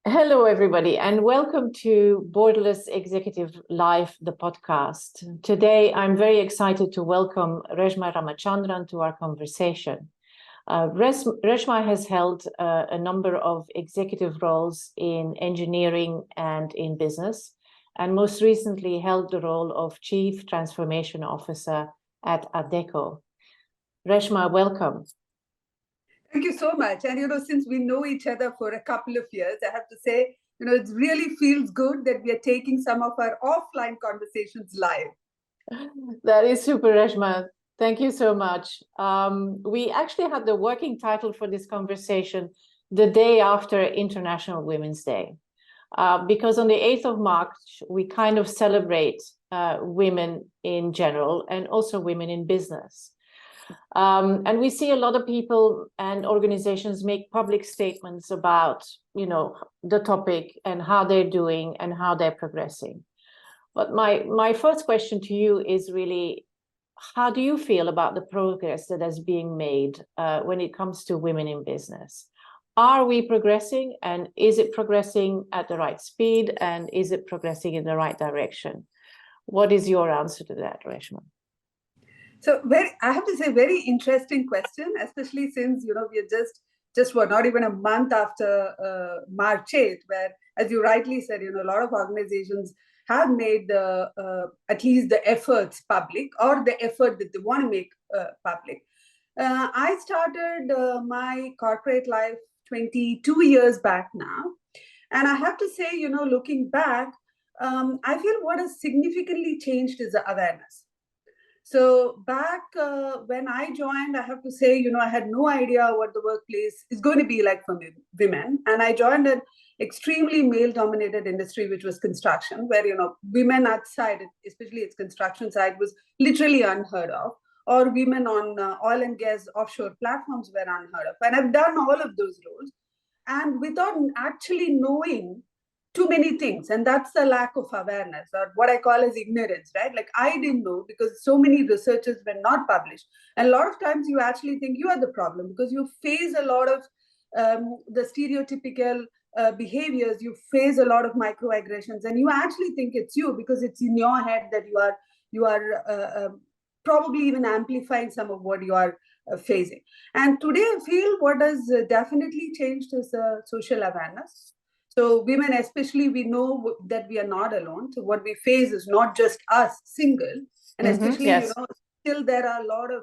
Hello, everybody, and welcome to Borderless Executive Live, the podcast. Today, I'm very excited to welcome Reshma Ramachandran to our conversation. Reshma has held a number of executive roles in engineering and in business, and most recently held the role of Chief Transformation Officer at Adecco. Reshma, welcome. Thank you so much. And, since we know each other for a couple of years, I have to say, it really feels good that we are taking some of our offline conversations live. That is super, Reshma. Thank you so much. We actually had the working title for this conversation the day after International Women's Day, because on the 8th of March, we kind of celebrate women in general and also women in business. And we see a lot of people and organizations make public statements about, the topic and how they're doing and how they're progressing. But my first question to you is really, how do you feel about the progress that is being made when it comes to women in business? Are we progressing, and is it progressing at the right speed, and is it progressing in the right direction? What is your answer to that, Reshma? So I have to say, very interesting question, especially since, we are just not even a month after March 8th, where, as you rightly said, a lot of organizations have made at least the efforts public, or the effort that they want to make public. I started my corporate life 22 years back now. And I have to say, looking back, I feel what has significantly changed is the awareness. So back when I joined, I have to say, I had no idea what the workplace is going to be like for women. And I joined an extremely male-dominated industry, which was construction, where, women outside, especially its construction side, was literally unheard of. Or women on oil and gas offshore platforms were unheard of. And I've done all of those roles. And without actually knowing too many things, and that's the lack of awareness, or what I call as ignorance, right? Like, I didn't know because so many researchers were not published. And a lot of times you actually think you are the problem because you face a lot of the stereotypical behaviors, you face a lot of microaggressions, and you actually think it's you because it's in your head that you are probably even amplifying some of what you are facing. And today I feel what has definitely changed is social awareness. So women, especially, we know that we are not alone. So what we face is not just us single, and especially, yes. Still there are a lot of,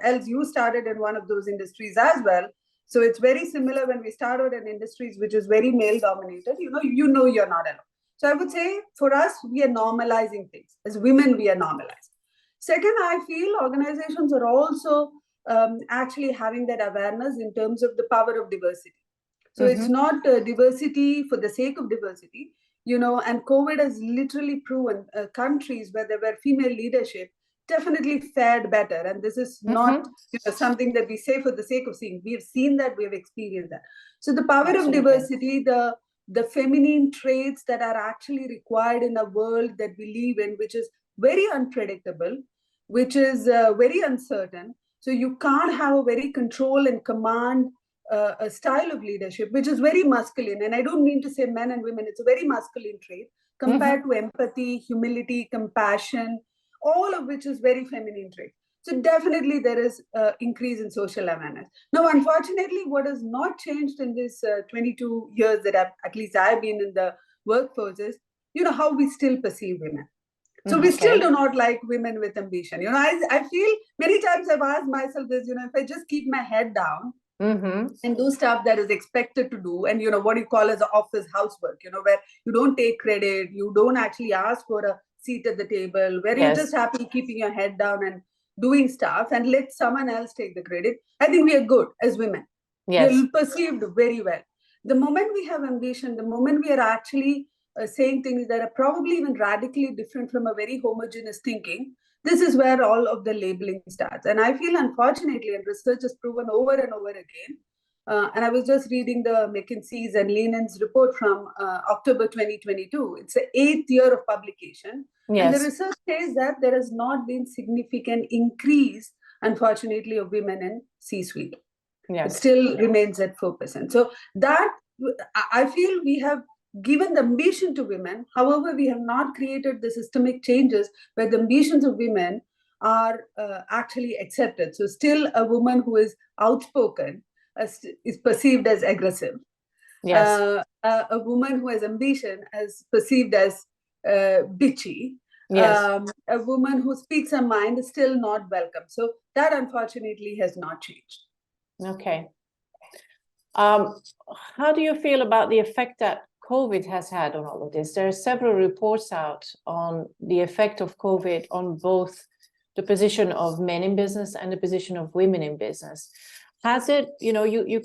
Els, you started in one of those industries as well. So it's very similar when we started in industries which is very male dominated, you're not alone. So I would say for us, we are normalizing things. As women, we are normalizing. Second, I feel organizations are also actually having that awareness in terms of the power of diversity. So it's not diversity for the sake of diversity, and COVID has literally proven countries where there were female leadership definitely fared better. And this is not something that we say for the sake of seeing. We have seen that, we have experienced that. So the power of diversity, the feminine traits that are actually required in a world that we live in, which is very unpredictable, which is very uncertain. So you can't have a very control and command a style of leadership, which is very masculine. And I don't mean to say men and women, it's a very masculine trait compared to empathy, humility, compassion, all of which is very feminine trait. So definitely there is increase in social awareness. Now, unfortunately, what has not changed in this 22 years that at least I've been in the workforce is, how we still perceive women. So we still do not like women with ambition. I feel many times I've asked myself this, if I just keep my head down, and do stuff that is expected to do, and what you call as office housework, where you don't take credit, you don't actually ask for a seat at the table, where you're just happy keeping your head down and doing stuff and let someone else take the credit. I think we are good as women. We're perceived very well. The moment we have ambition, the moment we are actually saying things that are probably even radically different from a very homogeneous thinking, this is where all of the labeling starts. And I feel, unfortunately, and research has proven over and over again, and I was just reading the McKinsey's and Lenin's report from October 2022. It's the 8th year of publication. And the research says that there has not been significant increase, unfortunately, of women in C-suite. It still remains at 4%. So that I feel we have given the ambition to women. However, we have not created the systemic changes where the ambitions of women are actually accepted. So still a woman who is outspoken is perceived as aggressive. Yes. A woman who has ambition is perceived as bitchy. Yes. A woman who speaks her mind is still not welcome. So that unfortunately has not changed. Okay. How do you feel about the effect that COVID has had on all of this? There are several reports out on the effect of COVID on both the position of men in business and the position of women in business. Has it, you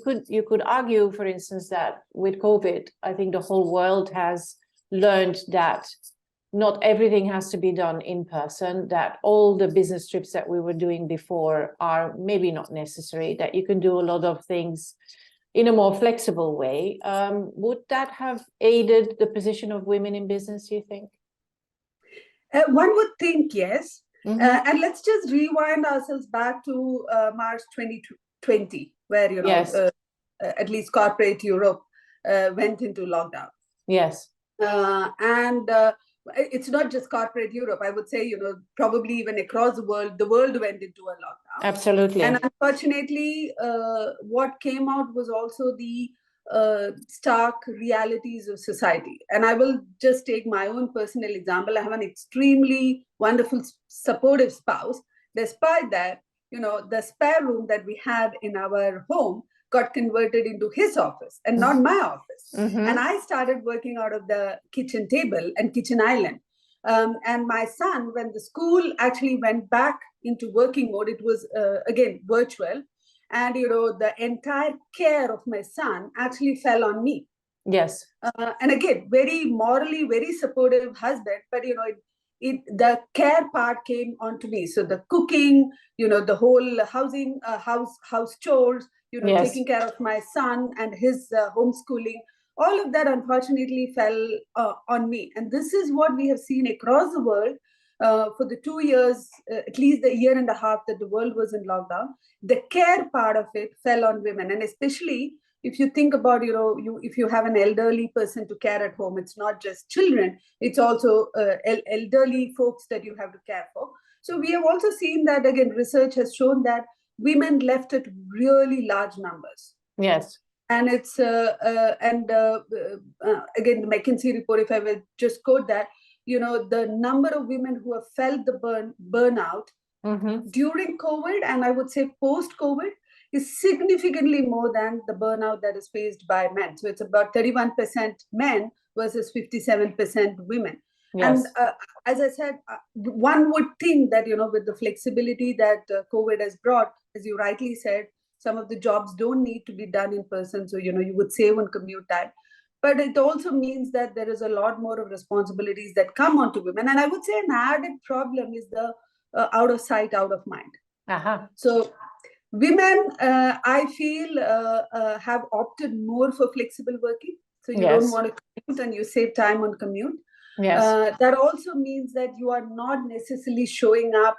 could argue, for instance, that with COVID, I think the whole world has learned that not everything has to be done in person, that all the business trips that we were doing before are maybe not necessary, that you can do a lot of things in a more flexible way. Would that have aided the position of women in business, do you think? One would think yes. Mm-hmm. And let's just rewind ourselves back to March 2020, where, Yes. At least corporate Europe went into lockdown. Yes. And it's not just corporate Europe. I would say, probably even across the world went into a lockdown. Absolutely. And unfortunately, what came out was also the stark realities of society. And I will just take my own personal example. I have an extremely wonderful, supportive spouse. Despite that, the spare room that we had in our home got converted into his office and not my office. Mm-hmm. And I started working out of the kitchen table and kitchen island. And my son, when the school actually went back into working mode, it was, again, virtual. And, the entire care of my son actually fell on me. Yes. And again, very morally, very supportive husband, but, the care part came onto me. So the cooking, the whole house chores, Yes. taking care of my son and his homeschooling, all of that unfortunately fell on me. And this is what we have seen across the world for the 2 years, at least the year and a half that the world was in lockdown. The care part of it fell on women. And especially if you think about, if you have an elderly person to care at home, it's not just children, it's also elderly folks that you have to care for. So we have also seen that, again, research has shown that women left at really large numbers. Yes. And it's, again, the McKinsey report, if I will just quote that, the number of women who have felt the burnout mm-hmm. during COVID, and I would say post-COVID, is significantly more than the burnout that is faced by men. So it's about 31% men versus 57% women. Yes. And as I said, one would think that, with the flexibility that COVID has brought, as you rightly said, some of the jobs don't need to be done in person. So, you would save on commute time. But it also means that there is a lot more of responsibilities that come onto women. And I would say an added problem is the out of sight, out of mind. Uh-huh. So women, I feel, have opted more for flexible working. So you Yes. don't want to commute and you save time on commute. Yes. That also means that you are not necessarily showing up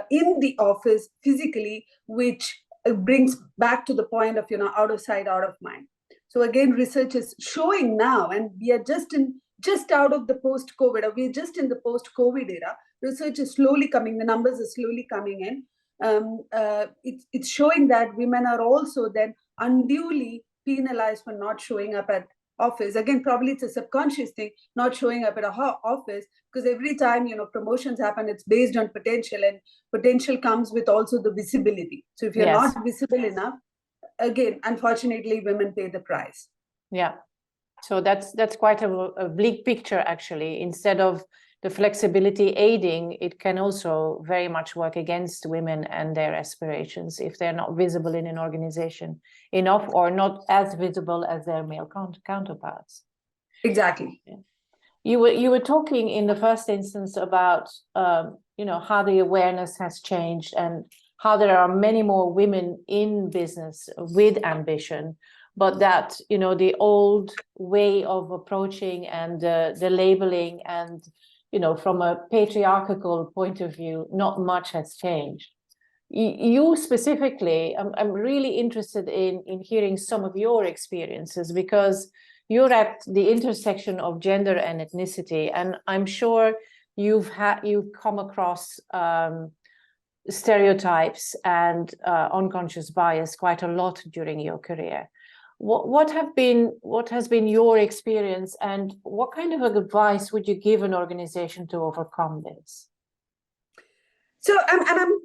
in the office physically, which brings back to the point of, out of sight, out of mind. So again, research is showing now, and we are just out of the post-COVID, or we're just in the post-COVID era. Research is slowly coming, the numbers are slowly coming in. It's showing that women are also then unduly penalized for not showing up at office. Again, probably it's a subconscious thing, not showing up at a office, because every time, promotions happen, it's based on potential, and potential comes with also the visibility. So if you're Yes. not visible enough, again, unfortunately, women pay the price. Yeah. So that's quite a bleak picture, actually. Instead of the flexibility aiding, it can also very much work against women and their aspirations if they're not visible in an organization enough, or not as visible as their male counterparts. Exactly. Yeah. You were talking in the first instance about how the awareness has changed and how there are many more women in business with ambition, but that the old way of approaching and the labeling and from a patriarchal point of view, not much has changed. You specifically, I'm really interested in hearing some of your experiences, because you're at the intersection of gender and ethnicity, and I'm sure you've come across stereotypes and unconscious bias quite a lot during your career. What has been your experience, and what kind of advice would you give an organization to overcome this? So, I'm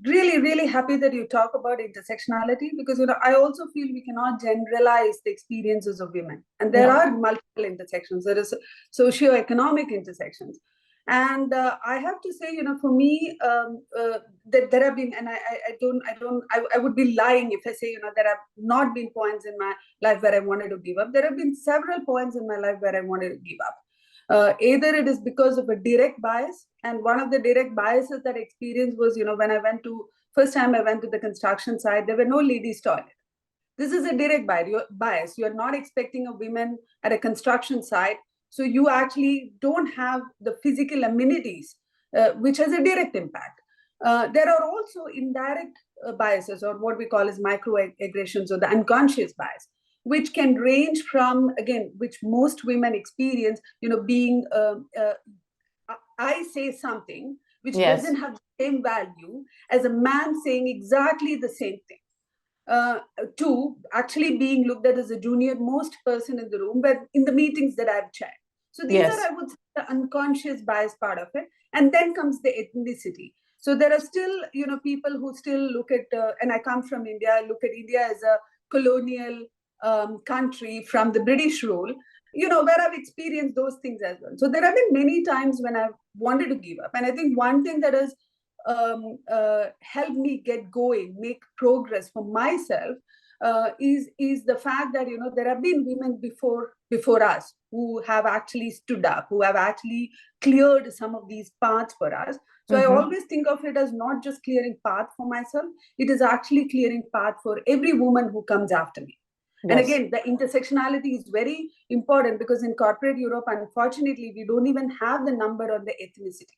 really, really happy that you talk about intersectionality, because I also feel we cannot generalize the experiences of women, and there are multiple intersections. There is socio-economic intersections, and I have to say, for me, that there have been, and I would be lying if I say, there have not been points in my life where I wanted to give up. There have been several points in my life where I wanted to give up. Either it is because of a direct bias, and one of the direct biases that I experienced was, when I first time I went to the construction site, there were no ladies' toilet. This is a direct bias. You're not expecting a woman at a construction site, so you actually don't have the physical amenities, which has a direct impact. There are also indirect biases, or what we call as microaggressions, or the unconscious bias, which can range from, again, which most women experience, being, I say something which doesn't have the same value as a man saying exactly the same thing. To actually being looked at as a junior most person in the room, but in the meetings that I've chaired. So these are, I would say, the unconscious bias part of it. And then comes the ethnicity. So there are still, people who still look at, and I come from India, look at India as a colonial country from the British rule, where I've experienced those things as well. So there have been many times when I've wanted to give up. And I think one thing that has helped me get going, make progress for myself, is the fact that, there have been women before us who have actually stood up, who have actually cleared some of these paths for us. So I always think of it as not just clearing path for myself, it is actually clearing path for every woman who comes after me. And again, the intersectionality is very important, because in corporate Europe, unfortunately, we don't even have the number on the ethnicity.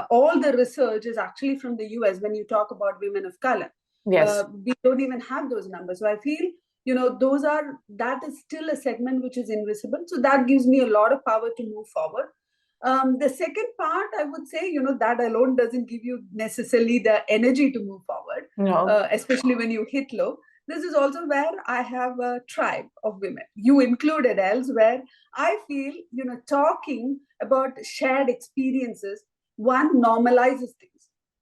All the research is actually from the US when you talk about women of color. We don't even have those numbers. So I feel, that is still a segment which is invisible. So that gives me a lot of power to move forward. The second part, I would say, that alone doesn't give you necessarily the energy to move forward, especially when you hit low. This is also where I have a tribe of women, you included, Els, where I feel, talking about shared experiences, one normalizes things.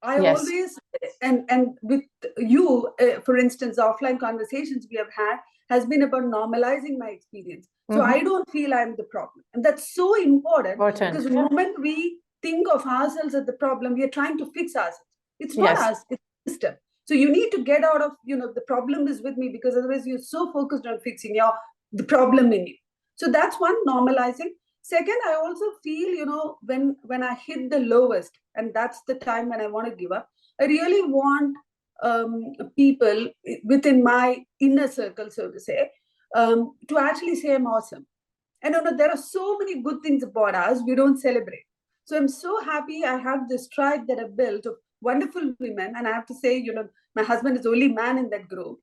I always, and with you, for instance, offline conversations we have had has been about normalizing my experience. So I don't feel I'm the problem. And that's so important. Because the moment we think of ourselves as the problem, we are trying to fix ourselves. It's not us, it's the system. So you need to get out of, the problem is with me, because otherwise you're so focused on fixing the problem in you. So that's one, normalizing. Second, I also feel, when I hit the lowest, and that's the time when I want to give up, I really want people within my inner circle, so to say, to actually say I'm awesome. And there are so many good things about us we don't celebrate. So I'm so happy I have this tribe that I've built of wonderful women, and I have to say, my husband is the only man in that group.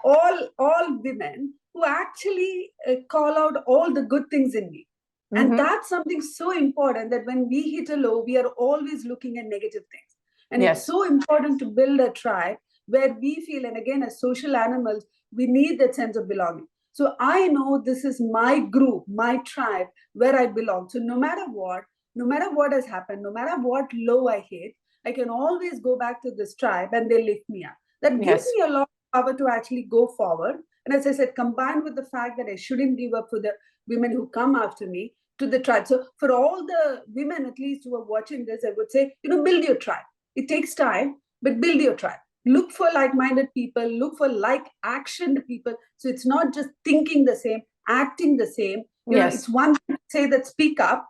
All women who actually call out all the good things in me. And that's something so important, that when we hit a low, we are always looking at negative things. And it's so important to build a tribe where we feel, and again, as social animals, we need that sense of belonging. So I know this is my group, my tribe, where I belong. So no matter what has happened, no matter what low I hit, I can always go back to this tribe and they lift me up. That gives me a lot of power to actually go forward. And as I said, combined with the fact that I shouldn't give up for the women who come after me, to the tribe. So for all the women, at least, who are watching this, I would say, build your tribe. It takes time, but build your tribe. Look for like-minded people, look for like-actioned people. So it's not just thinking the same, acting the same. It's one thing to say that speak up.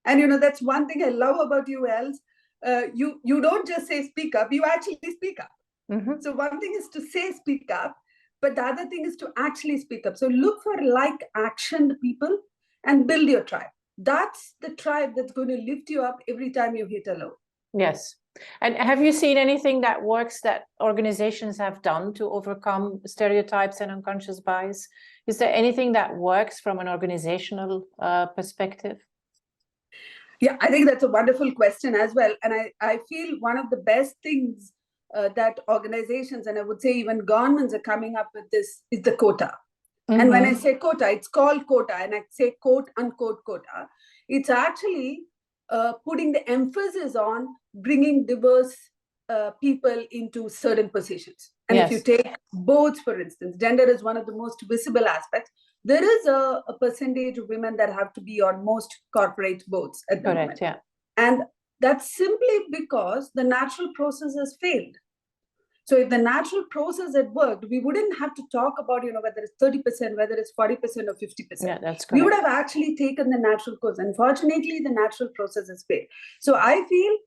And, that's one thing I love about you, Els. You don't just say speak up, you actually speak up. So one thing is to say speak up, but the other thing is to actually speak up. So look for like-actioned people and build your tribe. That's the tribe that's going to lift you up every time you hit a low. Yes, And have you seen anything that works that organizations have done to overcome stereotypes and unconscious bias? Is there anything that works from an organizational perspective? Yeah, I think that's a wonderful question as well. And I feel one of the best things that organizations, and I would say even governments, are coming up with this is the quota. And when I say quota, it's called quota, and I say quote unquote quota. It's actually putting the emphasis on bringing diverse people into certain positions. And if you take boards, for instance, gender is one of the most visible aspects. There is a percentage of women that have to be on most corporate boards at the moment. Yeah. And that's simply because the natural process has failed. So if the natural process had worked, we wouldn't have to talk about, whether it's 30%, whether it's 40% or 50%. Yeah, that's correct. We would have actually taken the natural course. Unfortunately, the natural process has failed. So I feel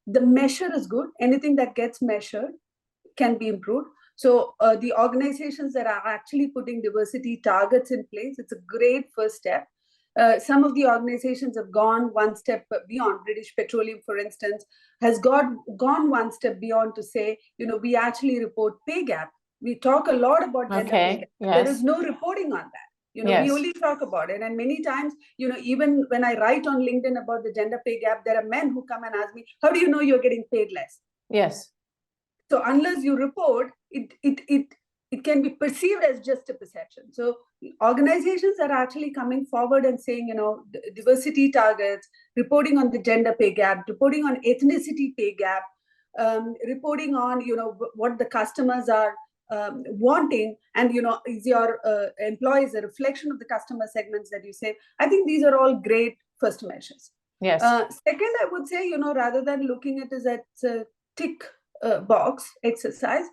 the measure is good. Anything that gets measured can be improved. So the organizations that are actually putting diversity targets in place, it's a great first step. Some of the organizations have gone one step beyond. British Petroleum, for instance, has gone one step beyond to say, we actually report pay gap. We talk a lot about gender pay gap. Yes. There is no reporting on that. We only talk about it. And many times, even when I write on LinkedIn about the gender pay gap, there are men who come and ask me, how do you know you're getting paid less? Yes. So unless you report, it can be perceived as just a perception. So organizations are actually coming forward and saying, diversity targets, reporting on the gender pay gap, reporting on ethnicity pay gap, reporting on, what the customers are wanting, and, is your employees a reflection of the customer segments that you say? I think these are all great first measures. Yes. Second, I would say, rather than looking at it as a tick box exercise,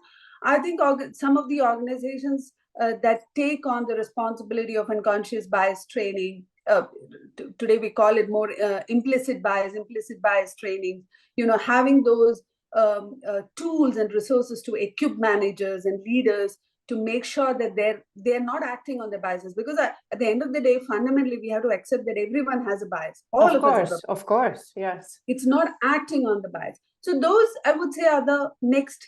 I think some of the organizations that take on the responsibility of unconscious bias training, today we call it more implicit bias training, having those tools and resources to equip managers and leaders to make sure that they're not acting on the biases. Because at the end of the day, fundamentally, we have to accept that everyone has a bias. All of us have a bias. Of course, yes. It's not acting on the bias. So those, I would say, are the next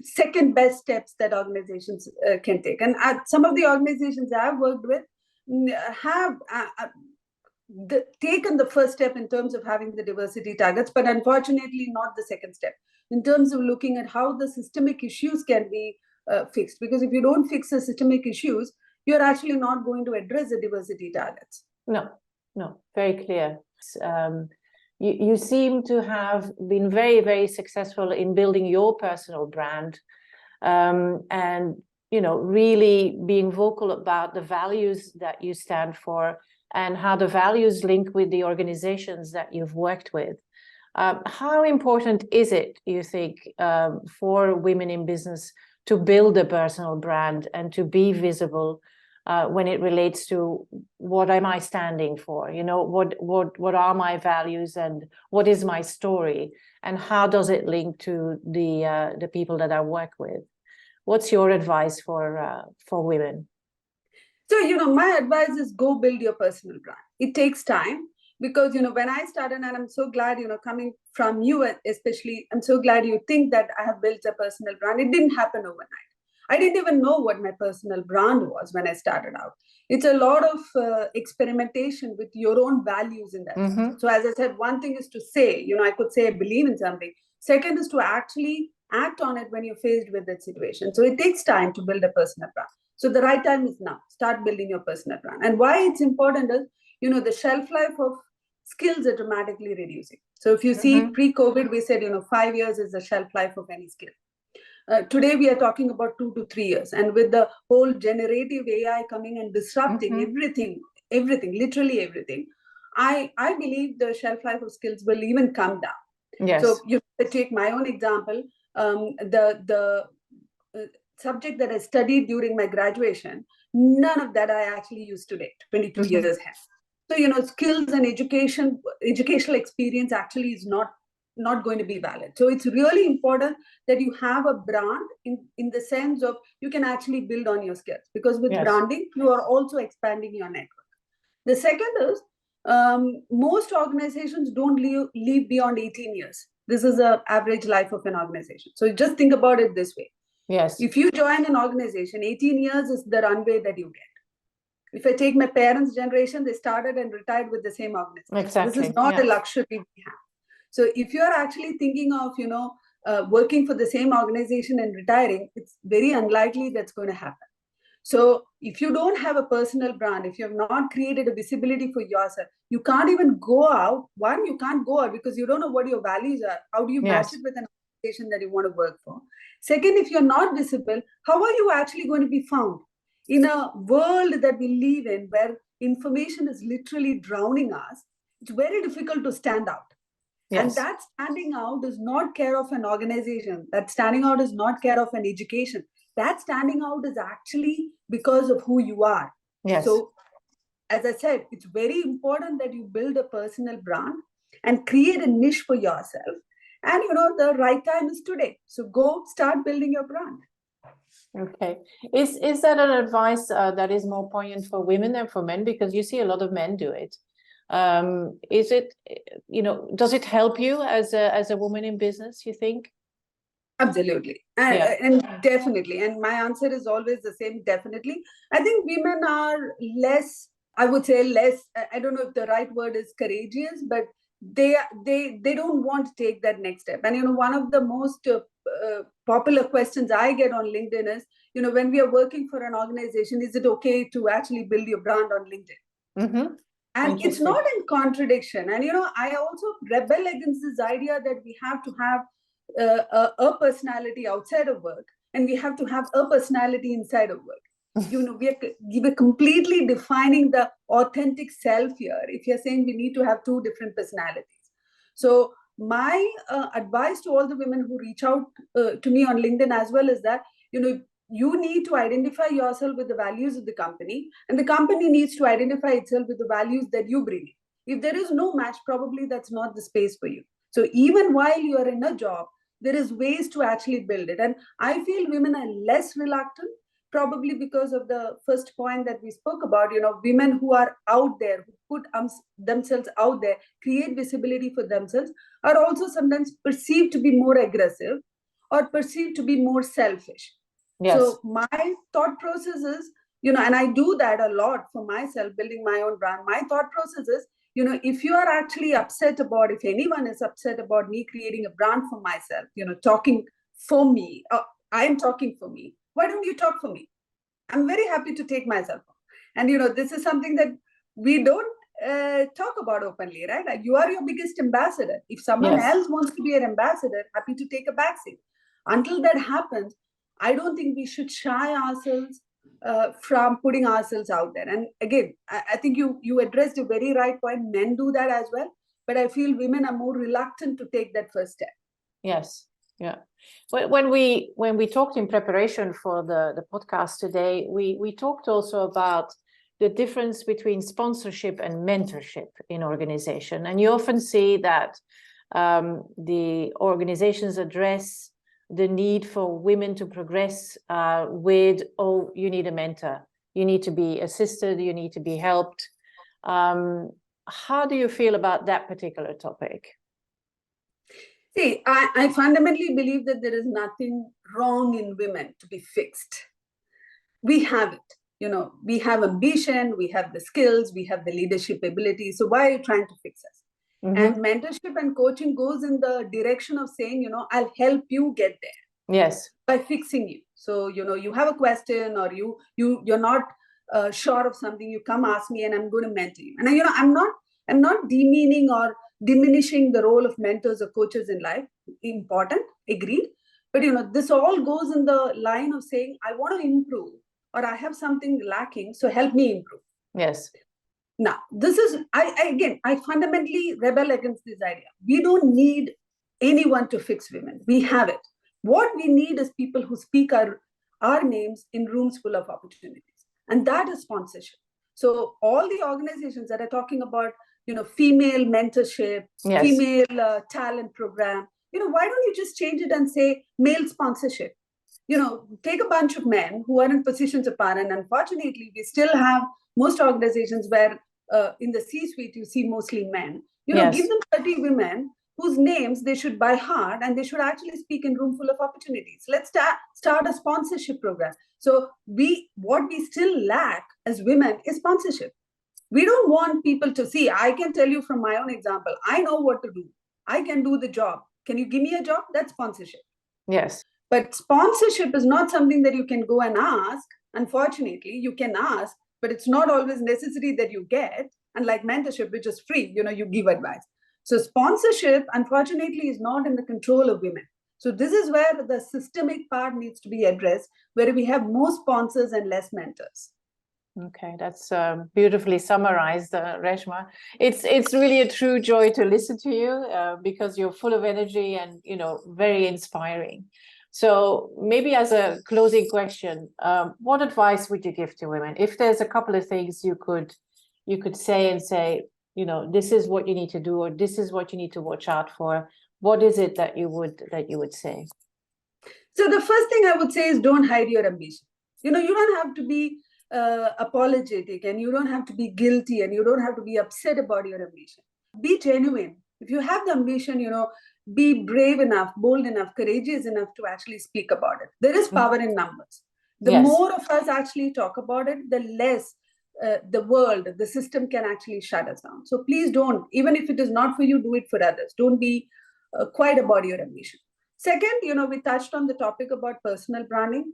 second best steps that organizations can take. And some of the organizations I've worked with have taken the first step in terms of having the diversity targets, but unfortunately not the second step in terms of looking at how the systemic issues can be fixed. Because if you don't fix the systemic issues, you're actually not going to address the diversity targets. No, very clear. You seem to have been very, very successful in building your personal brand, and really being vocal about the values that you stand for and how the values link with the organizations that you've worked with. How important is it, you think, for women in business to build a personal brand and to be visible when it relates to what am I standing for? What are my values and what is my story, and how does it link to the people that I work with? What's your advice for women? So, my advice is go build your personal brand. It takes time because, when I started, and I'm so glad, coming from you especially, I'm so glad you think that I have built a personal brand. It didn't happen overnight. I didn't even know what my personal brand was when I started out. It's a lot of experimentation with your own values in that. Mm-hmm. So as I said, one thing is to say, I could say I believe in something. Second is to actually act on it when you're faced with that situation. So it takes time to build a personal brand. So the right time is now. Start building your personal brand. And why it's important is, the shelf life of skills are dramatically reducing. So if you see pre-COVID, we said, 5 years is the shelf life of any skill. Today, we are talking about 2 to 3 years. And with the whole generative AI coming and disrupting everything, literally everything, I believe the shelf life of skills will even come down. Yes. So you take my own example, the subject that I studied during my graduation, none of that I actually use today, 22 years hence. So, skills and educational experience actually is not going to be valid. So it's really important that you have a brand in the sense of you can actually build on your skills, because with branding, you are also expanding your network. The second is most organizations don't live beyond 18 years. This is an average life of an organization. So just think about it this way. Yes. If you join an organization, 18 years is the runway that you get. If I take my parents' generation, they started and retired with the same organization. Exactly. This is not a luxury we have. So if you're actually thinking of, working for the same organization and retiring, it's very unlikely that's going to happen. So if you don't have a personal brand, if you have not created a visibility for yourself, you can't even go out. One, you can't go out because you don't know what your values are. How do you match it with an organization that you want to work for? Second, if you're not visible, how are you actually going to be found? In a world that we live in where information is literally drowning us, it's very difficult to stand out. Yes. And that standing out is not care of an organization. That standing out is not care of an education. That standing out is actually because of who you are. Yes. So, as I said, it's very important that you build a personal brand and create a niche for yourself. And, the right time is today. So go start building your brand. Okay. Is that an advice that is more poignant for women than for men? Because you see a lot of men do it. Is it, does it help you as a woman in business, you think? Absolutely. And definitely. And my answer is always the same, definitely. I think women are less, I would say less, I don't know if the right word is courageous, but they don't want to take that next step. And, one of the most popular questions I get on LinkedIn is, when we are working for an organization, is it okay to actually build your brand on LinkedIn? Mm-hmm. And it's not in contradiction. And, I also rebel against this idea that we have to have a personality outside of work and we have to have a personality inside of work. We're completely defining the authentic self here if you're saying we need to have two different personalities. So my advice to all the women who reach out to me on LinkedIn as well is that, you need to identify yourself with the values of the company, and the company needs to identify itself with the values that you bring. If there is no match, probably that's not the space for you. So even while you are in a job, there is ways to actually build it. And I feel women are less reluctant, probably because of the first point that we spoke about, women who are out there, who put themselves out there, create visibility for themselves, are also sometimes perceived to be more aggressive or perceived to be more selfish. Yes. So my thought process is, and I do that a lot for myself, building my own brand. My thought process is, if you are actually upset about, if anyone is upset about me creating a brand for myself, talking for me, I'm talking for me, why don't you talk for me? I'm very happy to take myself on. And, this is something that we don't talk about openly, right? You are your biggest ambassador. If someone else wants to be an ambassador, happy to take a backseat. Until that happens, I don't think we should shy ourselves from putting ourselves out there. And again, I think you addressed a very right point. Men do that as well, but I feel women are more reluctant to take that first step. Yes. Yeah. When we talked in preparation for the podcast today, we talked also about the difference between sponsorship and mentorship in organization. And you often see that the organizations address the need for women to progress with, you need a mentor, you need to be assisted, you need to be helped. How do you feel about that particular topic? See, I fundamentally believe that there is nothing wrong in women to be fixed. We have it. We have ambition, we have the skills, we have the leadership ability. So why are you trying to fix us? Mm-hmm. And mentorship and coaching goes in the direction of saying, I'll help you get there. Yes. By fixing you. So, you have a question or you're not sure of something, you come ask me and I'm going to mentor you. And, I'm not demeaning or diminishing the role of mentors or coaches in life. Important, agreed. But, this all goes in the line of saying, I want to improve or I have something lacking, so help me improve. Yes. Now, this is, I fundamentally rebel against this idea. We don't need anyone to fix women. We have it. What we need is people who speak our names in rooms full of opportunities. And that is sponsorship. So all the organizations that are talking about, female mentorship, female talent program, why don't you just change it and say male sponsorship? Take a bunch of men who are in positions of power. And unfortunately, we still have most organizations where in the C-suite, you see mostly men. Give them 30 women whose names they should by heart, and they should actually speak in room full of opportunities. Let's start a sponsorship program. So what we still lack as women is sponsorship. We don't want people to see. I can tell you from my own example, I know what to do. I can do the job. Can you give me a job? That's sponsorship. Yes. But sponsorship is not something that you can go and ask. Unfortunately, you can ask, but it's not always necessary that you get. Unlike mentorship, which is free, you give advice. So sponsorship, unfortunately, is not in the control of women. So this is where the systemic part needs to be addressed, where we have more sponsors and less mentors. Okay, that's beautifully summarized, Reshma. It's really a true joy to listen to you because you're full of energy and very inspiring. So maybe as a closing question, what advice would you give to women? If there's a couple of things you could say, this is what you need to do, or this is what you need to watch out for, what is it that you would say? So the first thing I would say is don't hide your ambition. You don't have to be apologetic, and you don't have to be guilty, and you don't have to be upset about your ambition. Be genuine. If you have the ambition, be brave enough, bold enough, courageous enough to actually speak about it. There is power in numbers. The more of us actually talk about it, the less the system can actually shut us down. So please don't, even if it is not for you, do it for others. Don't be quiet about your ambition. Second, we touched on the topic about personal branding.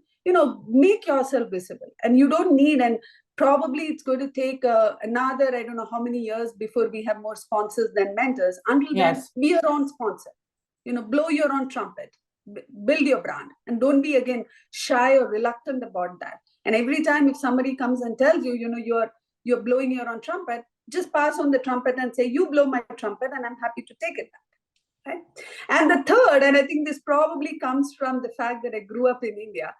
Make yourself visible, and you don't need, and probably it's going to take another, I don't know how many years before we have more sponsors than mentors. Until then, be your own sponsor. Blow your own trumpet, build your brand, and don't be again shy or reluctant about that. And every time if somebody comes and tells you, you're blowing your own trumpet, just pass on the trumpet and say, you blow my trumpet, and I'm happy to take it back. Right? And the third, and I think this probably comes from the fact that I grew up in India,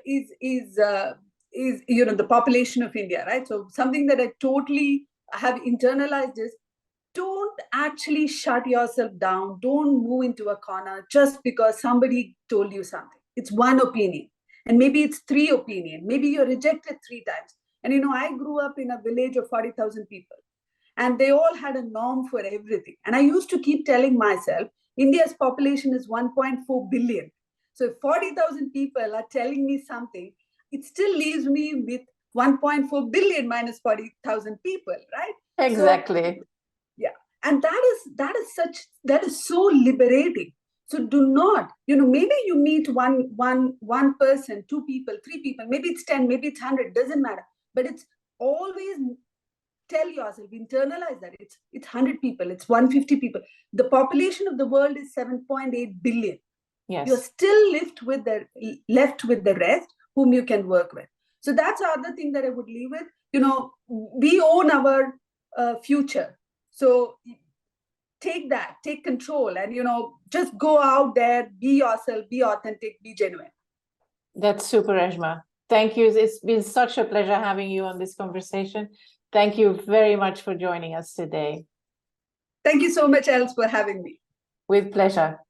is the population of India, right? So something that I totally have internalized is, don't actually shut yourself down. Don't move into a corner just because somebody told you something. It's one opinion, and maybe it's 3 opinions. Maybe you're rejected 3 times. And I grew up in a village of 40,000 people, and they all had a norm for everything. And I used to keep telling myself, India's population is 1.4 billion. So if 40,000 people are telling me something, it still leaves me with 1.4 billion minus 40,000 people, right? Exactly. So, yeah. And that is so liberating. So do not, maybe you meet one person, 2 people, 3 people, maybe it's 10, maybe it's 100, doesn't matter. But it's always tell yourself, internalize that it's 100 people, it's 150 people. The population of the world is 7.8 billion. Yes. You're still left with the rest whom you can work with. So that's the other thing that I would leave with. We own our future. So take control, and just go out there, be yourself, be authentic, be genuine. That's super, Reshma. Thank you. It's been such a pleasure having you on this conversation. Thank you very much for joining us today. Thank you so much, Els, for having me. With pleasure.